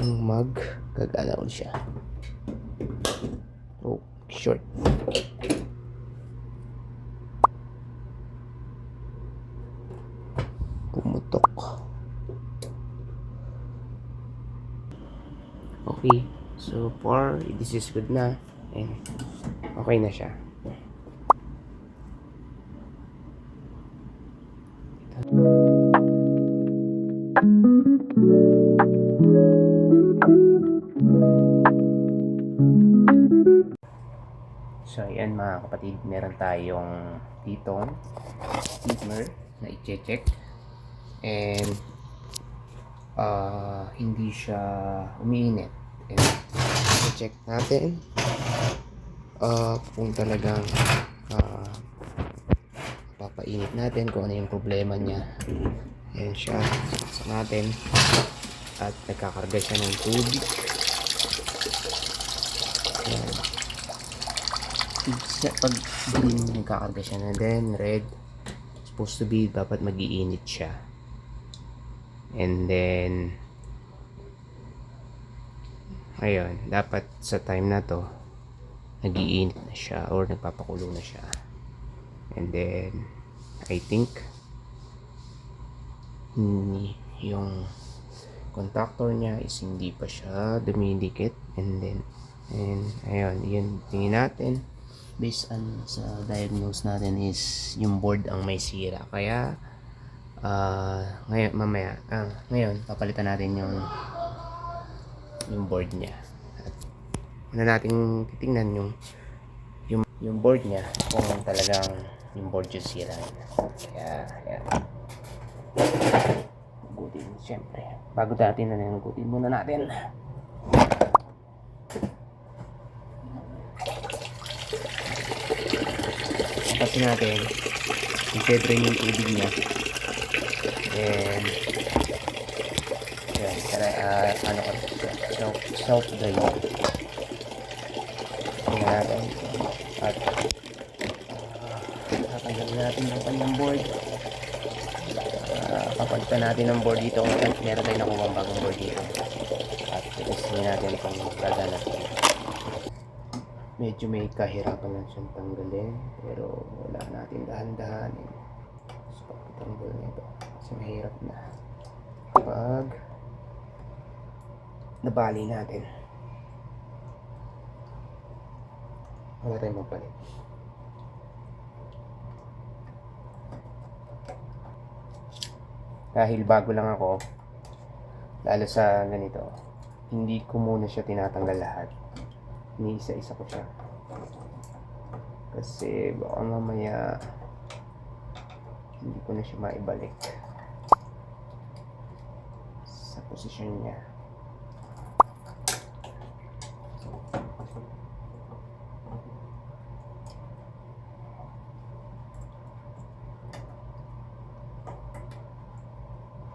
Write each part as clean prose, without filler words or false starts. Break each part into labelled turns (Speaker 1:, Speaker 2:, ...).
Speaker 1: Mag-gagalaw siya. Oh, short. Pumutok. Okay, so far this is good na, and okay na siya. So ayan mga kapatid, meron tayong dito steamer na i-check, and hindi siya umiinit. And i-check natin kung talagang papainit natin, kung ano yung problema niya. Ayan siya, saksak natin at nagkakarga siya ng tubig. Ayan. Pag green, nagkakarga siya na, then red, supposed to be dapat mag-iinit siya. And then ayun, dapat sa time na to nag-iinit na siya or nagpapakulo na siya. And then I think yung contactor niya is hindi pa siya dumidikit. And ayun, yun tingin natin based on sa diagnose natin is yung board ang may sira. Kaya ngayon papalitan natin yung board niya. At na natin titingnan yung board niya kung talagang yung board yung sira. Kaya ayan, gutin siyempre. Bago natin gutin muna natin. Kasi natin i-drain yung tubig niya. And yan, self-drain. Tingnan natin at tatanggalin natin yung kanyang board. Papalitan natin ng board dito kung meron tayo nakuha ang bagong board dito. At testingin natin kung gagana. Medyo may kahirapan lang siyang tanggalin, pero wala natin dahan-dahanin. So pagtanggal nito kasi mahirap na pag nabali natin. Wala tayong magpalit. Dahil bago lang ako, lalo sa ganito, hindi ko muna siya tinatanggal lahat. Iniisa-isa ko siya. Kasi baka mamaya hindi ko na siya maibalik sa posisyon niya.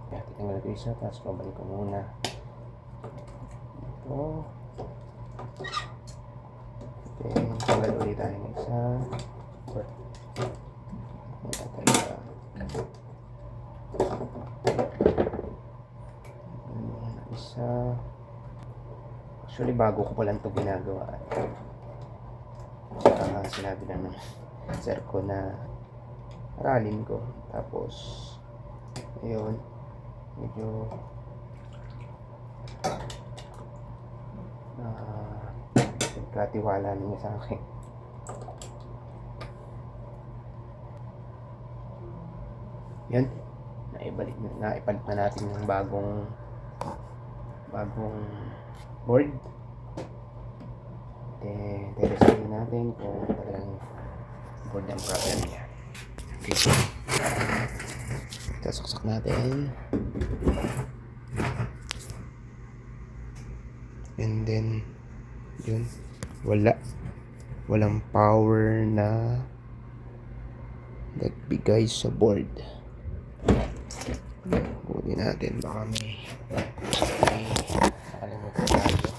Speaker 1: Kaya titanggal ko isa, tapos pabalik ko muna ito. Okay, tanggal ulit tayo ng isa. Isa. Actually, bago ko pa lang ito ginagawa. Sinabi na ng sir ko na aralin ko. Tapos, ayun, medyo nagkatiwala niya sa akin. Yan, naipalit na natin yung bagong board. Then testingin natin kung talagang board ang problem niya. Okay, so sasaksak natin, and then yun, walang power na nagbigay sa board. Kunin natin, baka may nakalimutan tayo.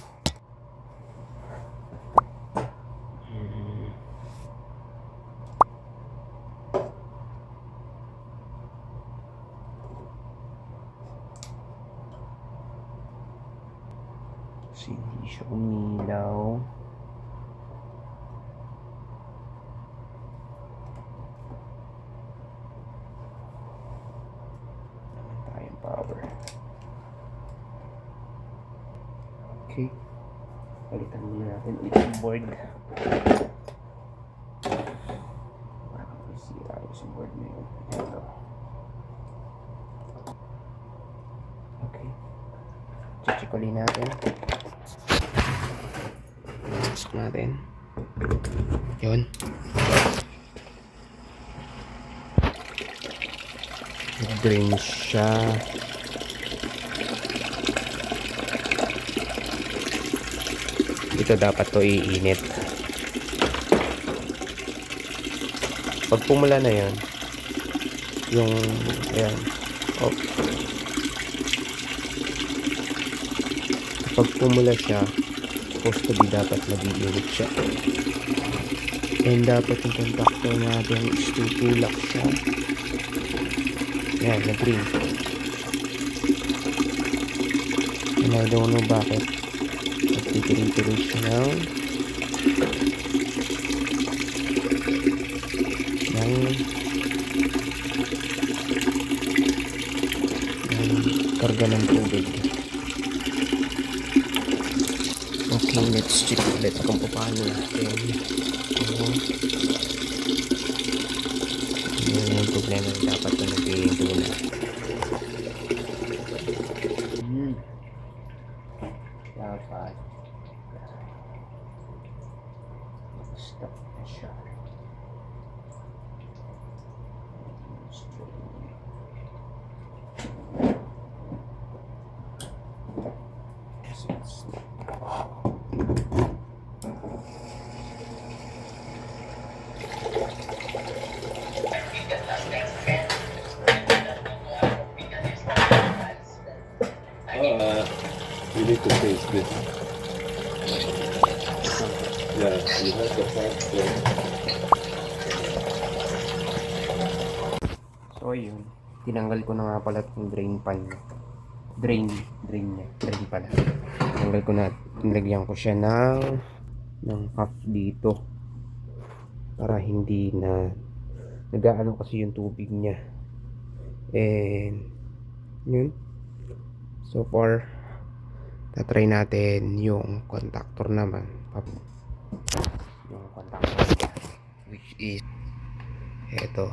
Speaker 1: Kasi hindi siya umilaw. Naman tayong power. Okay. Palitan muna natin ulit yung board. Parang masira yung board na yun. Ito. Okay. Check ulit natin. Pasok natin. Yun. Drain siya. Ito dapat to iinit. Pag pumula na yan, yung ayan, oh. Pag pumula siya, supposed to be dapat mag-iinit siya. And dapat yung contactor natin is tutulak siya. Yan, nag-green. And I don't know bakit. Nagtitirin-tirin siya ng karga ng tubig. Okay, let's check ulit kung paano natin yung problema na dapat na nagpihintuna. Dapat stop na siya.
Speaker 2: You need to face this. Yeah, you have the fact that.
Speaker 1: So ayun, tinanggal ko na nga pala yung drain pan niya. Drain pala. Tinanggal ko na, nilagyan ko siya ng half dito para hindi na nagaano kasi yung tubig niya. And yun. So far, tatry natin yung contactor naman. Yung contactor niya, which is eto.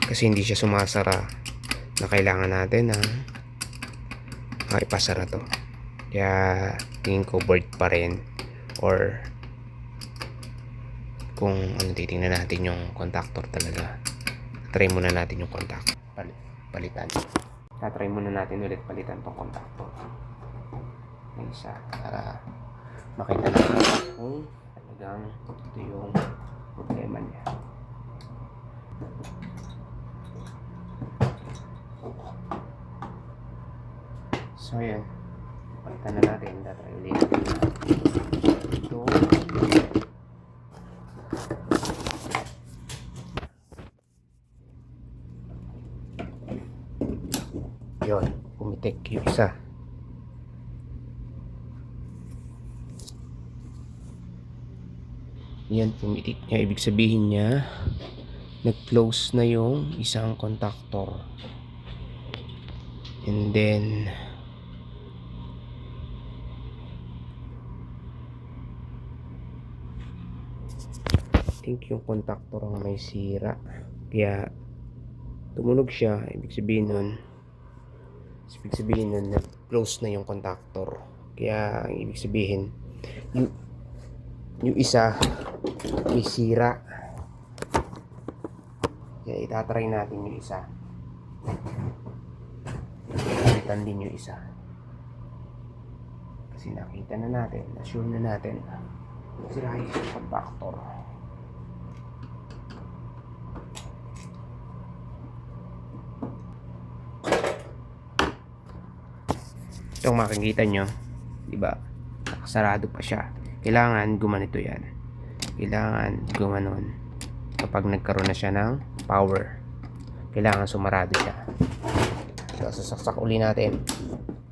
Speaker 1: Kasi hindi siya sumasara na kailangan natin na ipasara to. Kaya tingin ko board pa rin, or kung ano, titingnan natin yung contactor talaga. Try muna natin yung contactor. Palitan. Tatry muna natin ulit palitan tong contactor. Yung isa para makita natin kung talagang ito yung problema niya. So yan, palitan na natin. Tatry ulit ito. Yun, pumitik yung isa. Yan, pumitik niya. Ibig sabihin niya nag-close na yung isang contactor. And then I think yung contactor ang may sira, kaya tumunog siya. Ibig sabihin nun nag-close na yung contactor. Kaya ang ibig sabihin yung isa may sira. Kaya itatry natin yung isa. Palitan din yung isa. Kasi nakita na natin, assure na natin sira yung contactor. Itong makikita nyo, diba, nakasarado pa siya. Kailangan gumanito yan. Kailangan gumanon. Kapag nagkaroon na siya ng power, kailangan sumarado siya. So, sasaksak uli natin.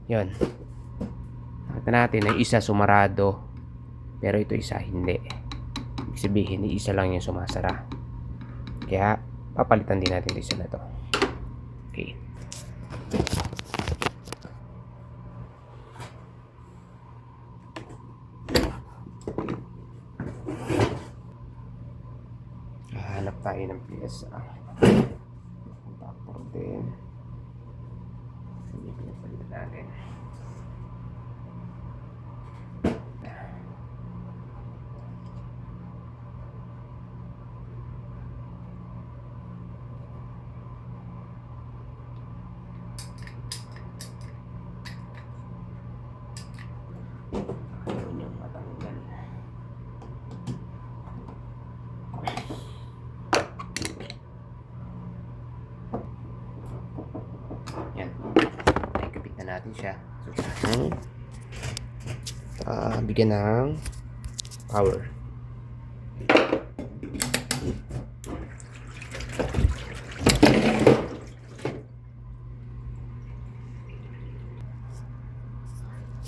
Speaker 1: Yun. Nakita natin na isa sumarado, pero ito isa hindi. Ibig sabihin, isa lang yung sumasara. Kaya, papalitan din natin isa na to. Okay. Hanap tayo ng piyesa. Contactor din. Hindi pinapalitan natin. Ayaw niyang matanggal. Yan. Ikabit na natin siya. Bigyan ng power.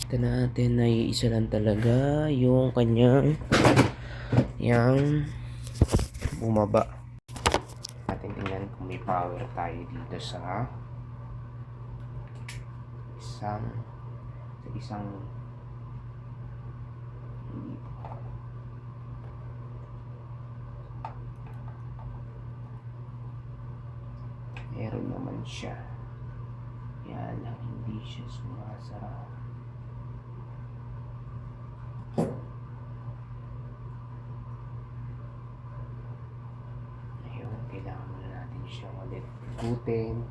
Speaker 1: Ito natin na iisa lang talaga yung kanyang yang bumaba. Natin tingnan kung may power tayo dito sa isang meron naman siya. Yan lang, hindi siya sumasara. Ayun, kailangan muna natin siya ulit ikutin.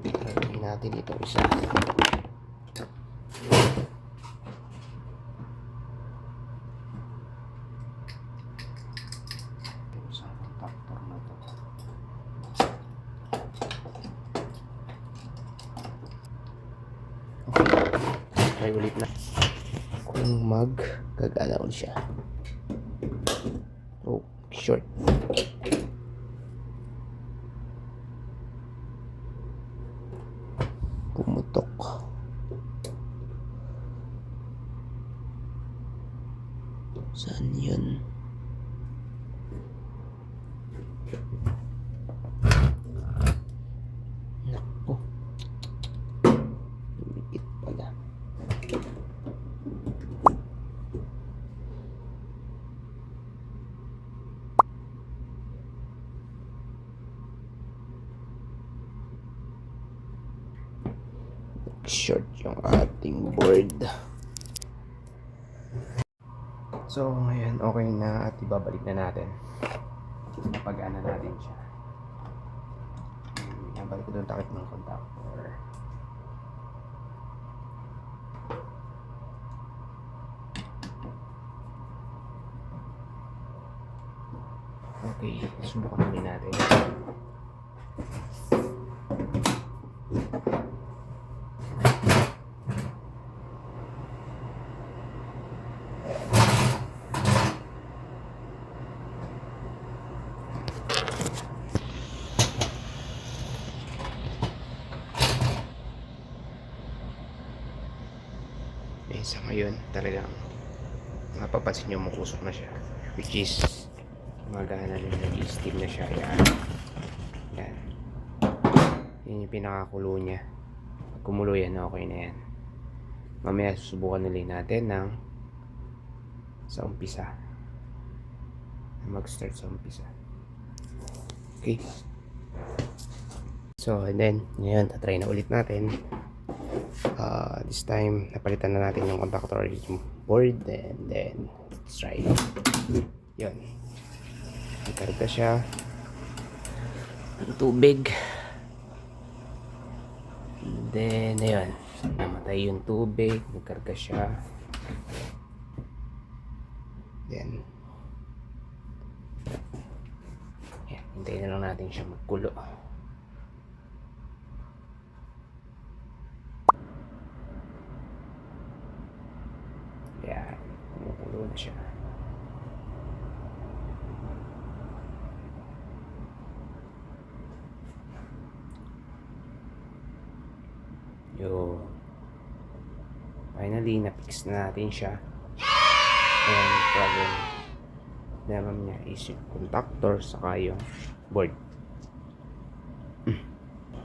Speaker 1: Lagyan natin itong isa. Yung isang contactor na to. Okay. Try ulit na. Kung mag-gagana ulit siya. Oh, short. Pumutok. Saan yun? Naku. Lumipit pala. Short yung ating board. So ngayon okay na at ibabalik na natin. Pag-ana natin siya. Balik ko doon takip ng contactor. Okay, subukan ulit natin. Sa ngayon talagang mapapansin nyo makusok na siya, which is magana rin, nag-steam na siya. Yan yung pinakakulo niya. Pag kumulo yan, okay na yan. Mamaya susubukan ulit natin ng sa umpisa, mag start sa umpisa. Okay, so and then ngayon tatry na ulit natin. This time napalitan na natin yung contactor yung board, and then let's try it. Yun, nagkarga siya ng tubig, and then ayun, namatay yung tubig, nagkarga siya, then yan, hintayin na lang natin siya magkulo. Yan, kumukulo na siya. Yo, finally finally na-fix na natin siya. And problem naman niya is yung contactor saka yung board.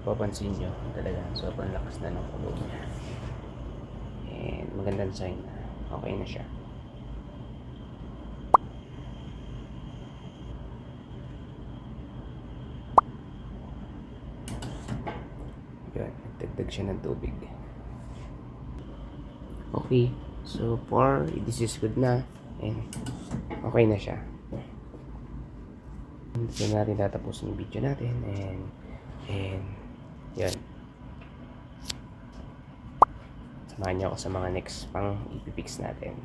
Speaker 1: Papansin nyo talaga sobrang lakas na ng kulog niya. And magandang sign na okay na siya. Yun, nagdagdag siya ng tubig. Okay, so far this is good na and okay na siya. Dito natin tatapusin yung video natin and yun. Samahan niyo ako sa mga next pang ipipix natin.